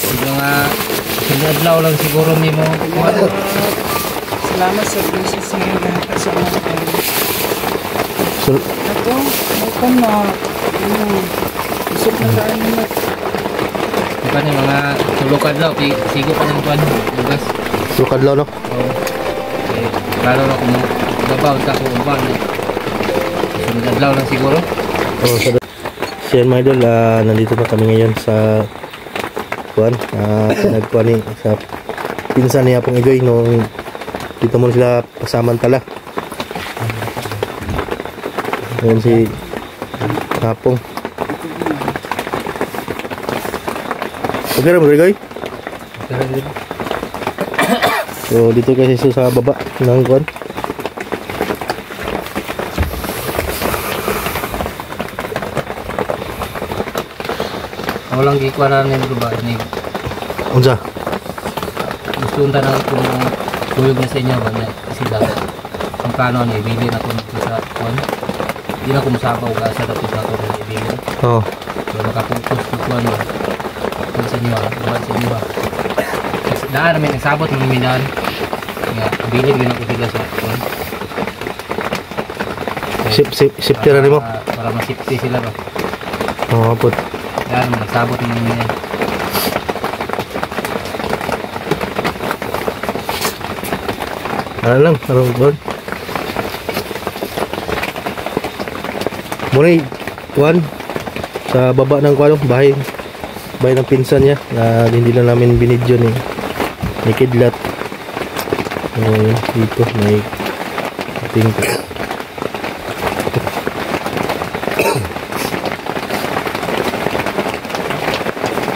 Yung sinadlaw lang siguro ni mo. Salamat sa blessings ngayon lahat sa mga tayo. So, Ito, mayroon na. Isip na daan nila. Di ba ni mga tulukan daw, sigo pa ng kuwan, lugas. sulukad lang, no? Oo. Lalo na kung gabaw, kung umbang. Sinadlaw lang siguro. Oh, so yan mga idol, nandito na kami ngayon sa kuwan, nagkuhan ni sa pinsan niya pong Igoy nung dito mo sila pasamantala. Ngayon si Hapong. Okay na mo Igoy? So dito kasi sa baba ng kuwan. Walang gikuha na rin ba? Unsa? Gusto unta na kung tuyog na sa inyo ba niya sila. Ang plano niya, ibili na kung sa kuwan. Hindi na kung masabaw ka sa dapat na kung ibili. Oo. So makaputos ko kuwan mo. Kung sa inyo buwan sa inyo kasi daan namin nagsabot ng minaan. Nga, ibili din ako sila sa kuwan. Safety na rin mo? Para masipti sila ba. Oo, put. Yan, nagsabot ng minaan. Ano lang, parang kuwan. Muna kuwan sa baba ng kuwan, bahay ng pinsan niya na hindi na namin binidyo ni Kidlat. Dito may ating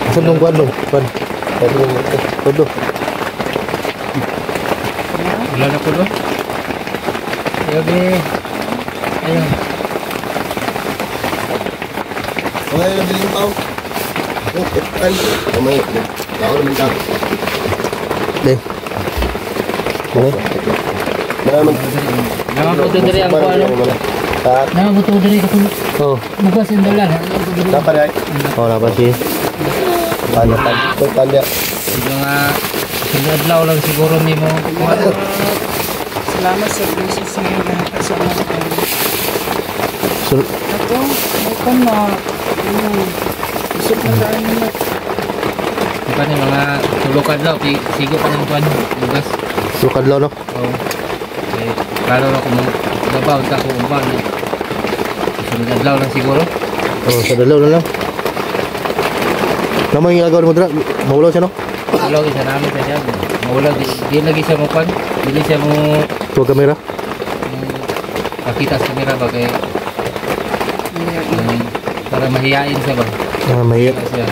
asan nung kuwan kuwan todo. Wala na po doon. Yabi. Ayun. Wala yung nabiling tao. Ay, kamay. Tao naman tao. Deh. Maraming. Namabuto diri ang kuwan. At Namabuto diri ako. Oh, Bukas yung dalan. dapat ay. oh na ba si Paano tanda? Yung sinadlaw lang siguro ni mo. Salamat sa blessings ngayon lahat sa mga tayo. so, Ito, mayroon na. Isip na daan nila. Di ba ni mga tulukan daw, sigo pa ng kuwan, lugas. sulukad lang, no? Oo. Lalo na kung gabaw, kung umbang. Sinadlaw lang siguro. Oh, sa dalaw na lang. Naman yung agawin mo dra, mawulaw siya, no? Maulag isa namin sa siya. Maulag, di lagi siya mo kuwan. Di siya mo Tuwag kamera. pakita sa kamera ba kay para mahihain siya ba? May Siya.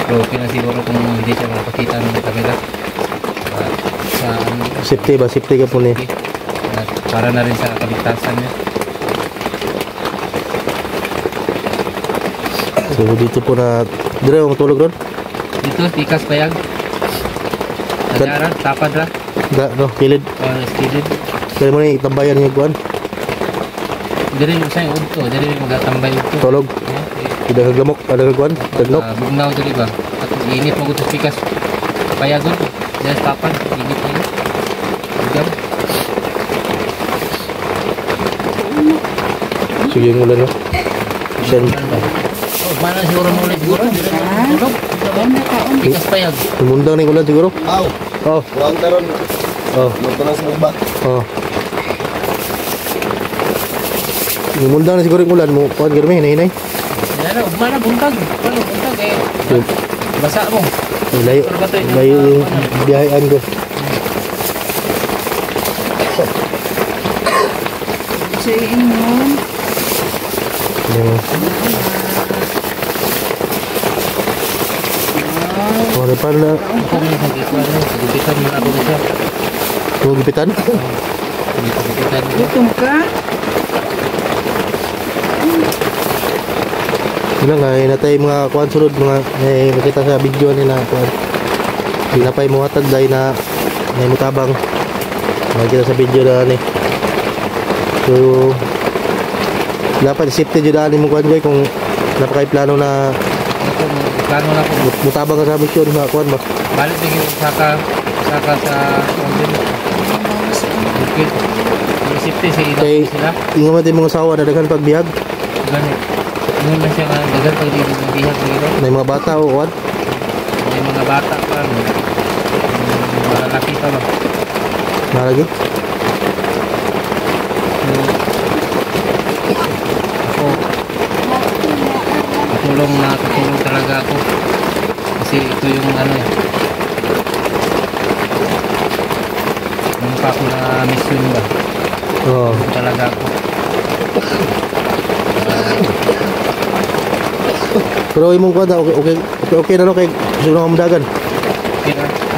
So, okay na siguro kung hindi siya makapakita ng kamera. Sa safety ba? Safety ka po ni. para na rin sa kaligtasan niya. So dito po na dire ang tulog ron. Dito, tikas payag. Tadara, tapad ra. Da no, kilid. Skidid. Kaya mo ni tambayan yung kuan. Diri mo sa udto, diri mo magatambay udto. Tulog. Tidak kaglamok, ada kuan, tagnok. Bugnaw diri ba? At init mo gud sa tikas. Payagon. Dahil tapad, init mo. Ugam. Sige yung ulan, no? Siyan. Mana siguro mo ulit siguro? Tulog. Tikas payag. Tumundang ni ulan siguro. Aw, Oh, huwag taron. oh, Magpanas mo ba? oh. Tumundang na siguro yung ulan mo. Kuan gano'n, hinay-hinay. Yan, mana buntag. Ano buntag eh. Basa mo. Layo, layo yung biyahean ko. Sa ingon. Oh, depan na. Ako may nagkikuan mo. Gupitan mo ako siya. Gupitan? Gupitan mo. Gutom ka? Yun nga, natay mga kuan sunod, mga makita sa video nila kuan. Pinapay mo hatag dahil na may mutabang. Makita sa video na ni. So, dapat safety dyan mo kuan dyan kung napakay plano na plano na ko. Mutabang ka sa mission na kuan ba? Balik lagi saka sa London. Okay. Isipte si ina Kay sila. ingon man din mga asawa na daghan pagbihag. Ganit. Ingon man siya nga dagan pag di bihag nila. May mga bata o kuan. May mga bata pa. Mga lalaki pa ba? Nalagi. Ako katulong talaga ako. Kasi ito yung ano eh. Yung pa ako na mission ba? Oo. Ito talaga ako. Pero imong kuan da okay na no kay gusto na madagan.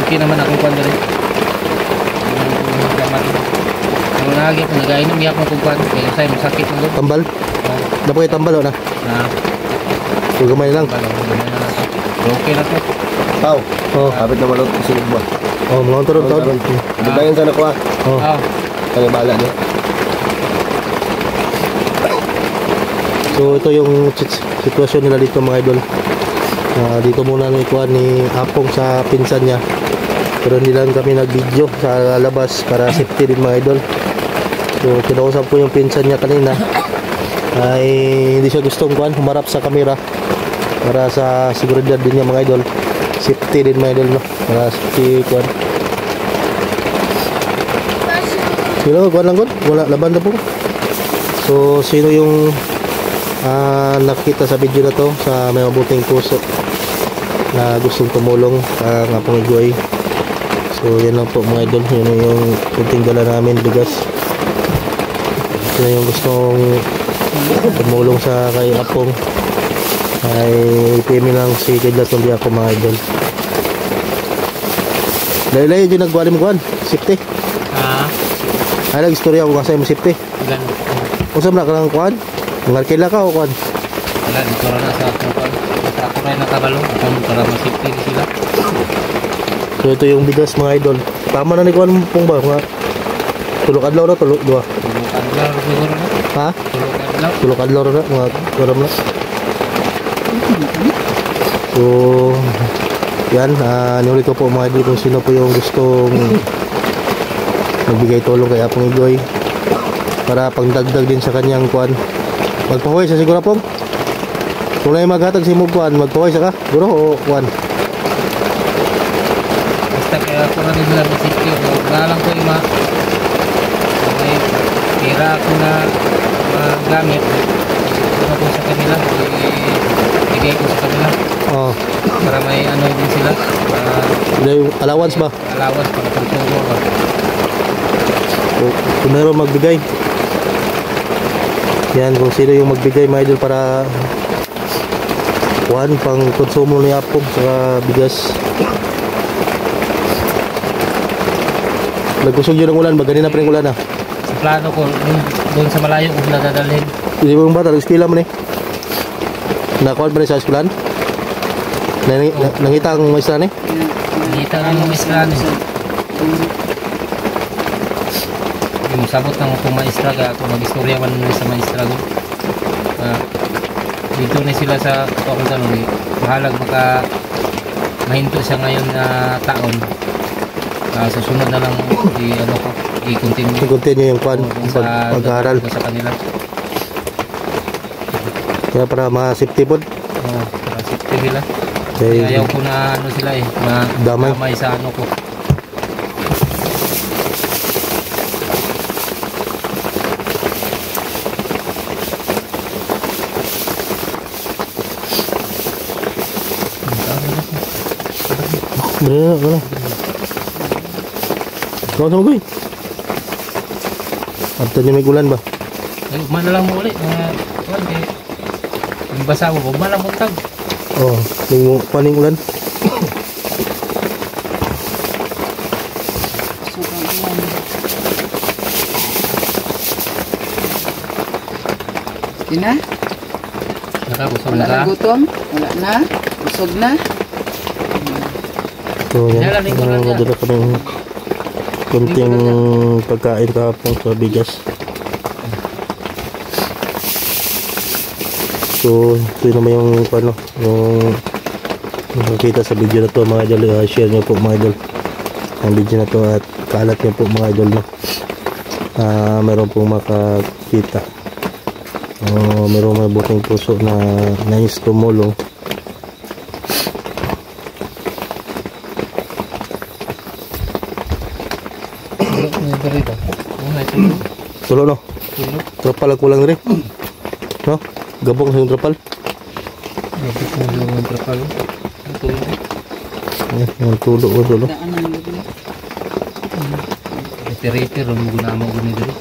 Okay naman akong kwan rin. Ang lagi ko nag-ainom yak mo kung kwan. Kaya sa'yo masakit mo doon. Tambal. Dapat kay tambal o na. So gamay lang. Okay na to. Pao. Oh. Kapit na malot isulog ba? Oh, mga taron. Dudayan sana ko ah. Oh. Kaya bala niya. So ito yung sitwasyon nila dito mga idol. Dito muna ikuha ni Apong sa pinsan niya. Pero hindi lang kami nag-video sa labas para safety din mga idol. So kinausap ko yung pinsan niya kanina. Ay hindi siya gustong humarap sa kamera para sa seguridad din niya mga idol. Safety din mga idol no. Para safety kuan. Sino kuan lang kuan? Wala laban na po. So sino yung nakita sa video na to sa may mabuting puso na gustong tumulong sa Apong Igoy. So yan lang po mga idol, yun yung kunting dala namin bigas. Yun yung gustong tumulong sa kay Apong ay PM lang si Kidlat kundi ako mga idol. Layo-layo yung nagwali mo kuhan safety ay nag-istorya ako kasi mo safety kung saan na ka lang kuhan ngarkila ka o kuhan wala, dito na sa ako kwan. Sa ako rin nakabalo. Para masipti sila. so ito yung bigas mga idol. Tama na ni kuhan pong ba nga tulok adlaw na tulok dua Tulog-adlaw siguro na. ha? Tulog-adlaw. Tulok adlaw na mga kuram na. So yan, niulit ko po mga idol kung sino po yung gustong magbigay tulong kay Apong Igoy para pangdagdag din sa kanyang kuan. Magpahuway sa siguro pong kung na yung maghatag si mong kuan, magpahuway sa ka siguro o kuan. Basta kaya ako na nila masipti. Wala lang ko yung may pira ako na gamit. Ito ko sa kanila. Ibigay ko sa kanila. Oh, Para may ano din sila. yung allowance ba? Alawas para konsumo ba. O, kung meron magbigay. Yan, kung sino yung magbigay mga idol para kuhan pang konsumo ni Apong sa bigas. Nagkusog yun ang ulan, ganina pa rin ulan Sa plano ko, doon sa malayo kung sila dadalhin. Hindi mo yung bata, nag-skila mo ni. Nakuhan pa rin sa eskulan? Nangita ang maestra ni? Nakita nga mga islan. Yung sabot ng akong maestra kaya ako mag-istorya man sa maestra ko. Dito na sila sa kung tanong bahalag mahinto siya ngayon na taon. Susunod na lang i-continue yung kwan pag-aaral sa kanila. kaya para ma-safety po Para safety sila. kaya Ayaw ko na ano sila damay sa ano ko. Wala. Kau sama gue? Atau ni may ulan ba? Ay, mana lang mo ulit. Yung basa mo, malang buntag. Oh, may paning ulan. Yun na? Nakabusog Wala na ka. na gutom? Wala na? Busog na? So yan, Dala, lingkod lang yan. madala kami kunting pagkain kahapon sa bigas. So ito naman yung ano, yung makikita sa video na to mga idol. Share nyo po mga idol ang video na to at kalat nyo po mga idol, no? Meron pong makakita, meron may buting puso na nais tumulong. Tulo, no? Trapal ang kulang rin, no? Gabong sa yung trapal. Yung tulo. Retirate ron mo guna mo guni diri.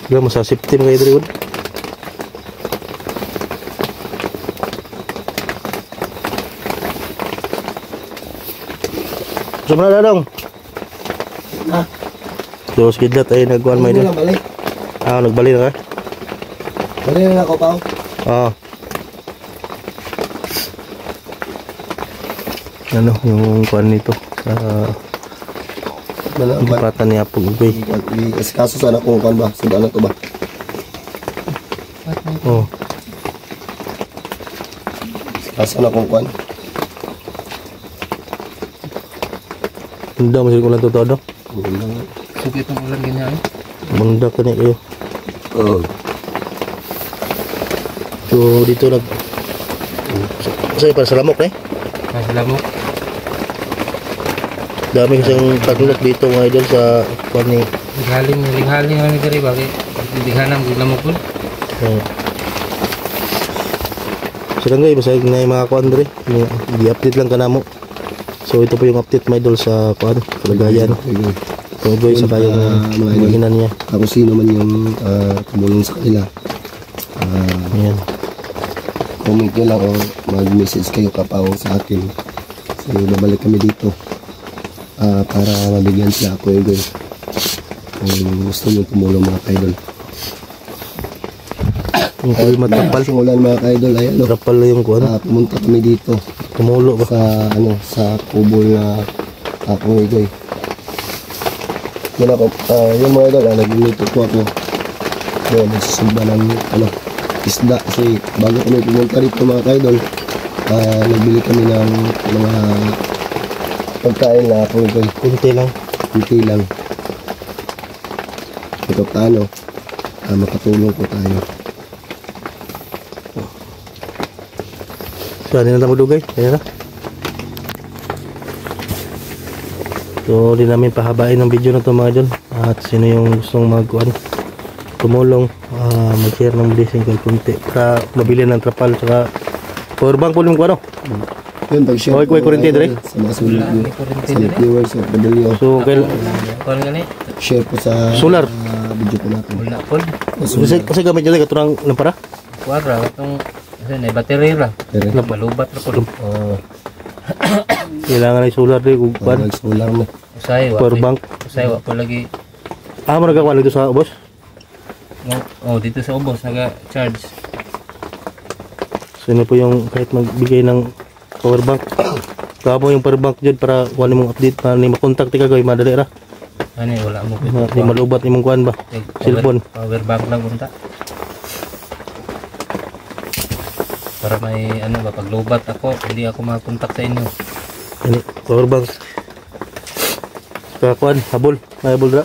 Gila masasip team kayo diri. Sumala na dong. So skidlat ay nagkuhan may din. Balik. Nagbalik na ka? Balik na ako, Pao. Ano yung kuhan nito? Bukatan niya po ugay. Kaso sana kung kuhan ba? Suda na to ba? Kaso na kung kuhan. Bunda masih ulan to todo. Sugit ang ulan ganyan. Bunda ka ni kayo. So dito nag Kasi para sa lamok Lamok. Dami kasing taglok dito mga idol sa kuhan ni. Lighaling ang diri bagay. Lighanam gud lamok pud. Sila nga basta na yung mga kuhan diri. I-update lang ka na mo. So ito po yung update mga idol sa kuhan, kalagayan. Kung ito sa kayong maginan niya. Ako sino man yung tumulong sa kanila. Ayan. Comment nyo lang o mag-message kayo kapaw sa akin. So babalik kami dito para mabigyan sila ako yung kung gusto nyo tumulong mga ka-idol. Yung kuwi matrapal. Simulan mga ka-idol ay ano. Trapal yung kuhan. Pumunta kami dito. Tumulo ba? Sa kubol na akong igoy. Yun ako, yung mga idol, nagluluto po ako. Nagsusumba ng isda. Kasi bago kami pumunta dito mga ka-idol, nagbili kami ng mga pagkain na akong igoy. Kunti lang. Kunti lang. Ito paano, makatulong po tayo. So, ano na madugay? Ayan na. So, di namin pahabain ang video na ito mga idol. At sino yung gustong tumulong, mag-share ng blessing kay kunti. Para mabili ng trapal. Saka, powerbank po yung ano? Yun, pag-share Okay, kurente dire. sa mga sulit viewers of Badalio. So, Kuan gani. Share po sa solar. video po natin. Wala pud. Kasi gamit nyo ito ng lampara? Kuadra katong ay battery ra. Pero, Malubat ra pud. Kailangan ay solar rin. Kuhan. solar mo. Usay wa. Powerbank. Usay wa pud lagi. Magagawa lang ito sa boss? Dito sa ubos naga-charge. So, yun po yung kahit magbigay ng powerbank. Kaya mo yung powerbank dyan para kuha mong update. Para ni makontak ti kagawin madali ra. Ani wala mo Di malubat ni mong kuhan ba? Cellphone. Power bank lang unta. Para may pag lobat ako, hindi ako makakontak sa inyo. Ini powerbank. Kaya kuhan, habol. May habol ra.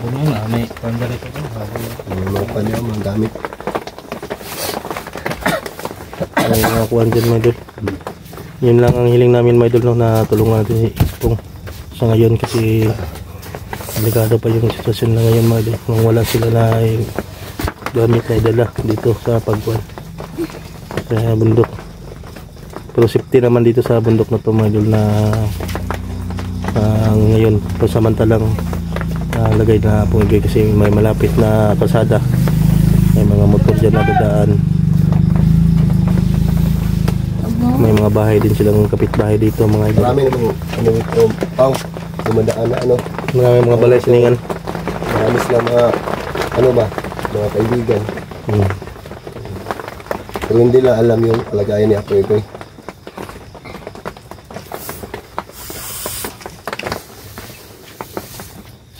Puno na, may kuanda rito. Mga pa niya, mga gamit. Ay, mga kuhan dyan mga idol. Yun lang ang hiling namin mga idol, no, na tulungan natin si Ipong sa ngayon kasi delikado pa yung sitwasyon na ngayon mga idol. Kung wala sila na gamit na idala dito sa pagkuhan sa bundok. Pero safety naman dito sa bundok na to mga idol na ngayon pasamantalang lagay na pumigay kasi may malapit na kalsada, may mga motor dyan na dadaan, may mga bahay din silang kapitbahay dito mga idol. Marami namang ito, dumadaan na Marami mga balay siningan. marami silang mga mga kaibigan. Pero hindi lang alam yung kalagayan ni Apo Igoy.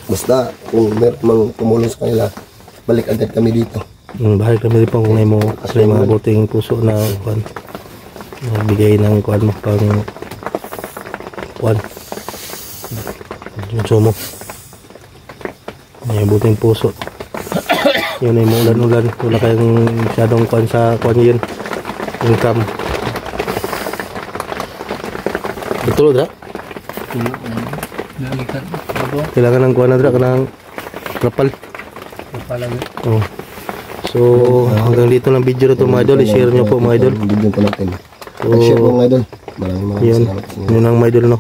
Basta kung meron mang tumulong sa kanila, balik agad kami dito. Bahal kami rin pang kung mo sila mga buting puso na kuan. Nagbigay ng kuan mo pang kuan. Yung sumo. May buting puso. Yun ay mga ulan-ulan. Wala kayong masyadong kuan sa kuan yun. Income. Betul dra? Nalikan. Abo. Kailangan ng kuan na dra kanang kapal. Palagi. Oh. So, hanggang dito lang video na ito mga idol. I-share nyo po mga idol. Video po natin. So, Share po mga idol. Maraming yun. salamat sa inyo. Yun ang mga idol no.